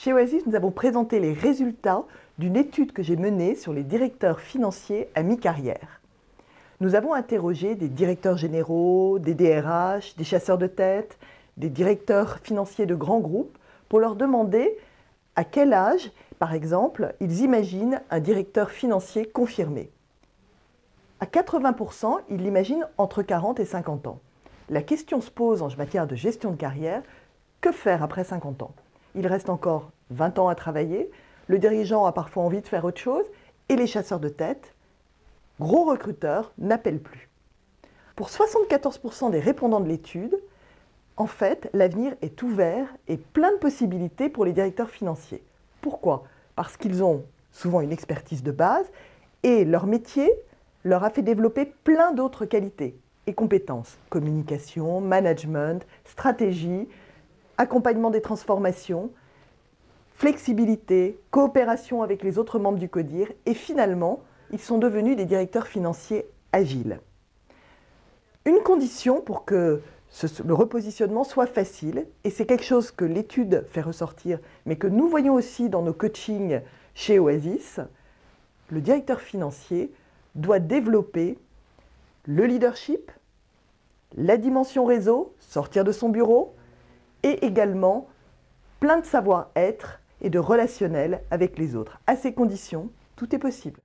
Chez Oasis, nous avons présenté les résultats d'une étude que j'ai menée sur les directeurs financiers à mi-carrière. Nous avons interrogé des directeurs généraux, des DRH, des chasseurs de tête, des directeurs financiers de grands groupes pour leur demander à quel âge, par exemple, ils imaginent un directeur financier confirmé. À 80%, ils l'imaginent entre 40 et 50 ans. La question se pose en matière de gestion de carrière, que faire après 50 ans? Il reste encore 20 ans à travailler, le dirigeant a parfois envie de faire autre chose et les chasseurs de tête, gros recruteurs, n'appellent plus. Pour 74% des répondants de l'étude, en fait, l'avenir est ouvert et plein de possibilités pour les directeurs financiers. Pourquoi? Parce qu'ils ont souvent une expertise de base et leur métier leur a fait développer plein d'autres qualités et compétences. Communication, management, stratégie, accompagnement des transformations, flexibilité, coopération avec les autres membres du CODIR et finalement, ils sont devenus des directeurs financiers agiles. Une condition pour que le repositionnement soit facile, et c'est quelque chose que l'étude fait ressortir, mais que nous voyons aussi dans nos coachings chez Oasis, le directeur financier doit développer le leadership, la dimension réseau, sortir de son bureau, et également plein de savoir-être et de relationnel avec les autres. À ces conditions, tout est possible.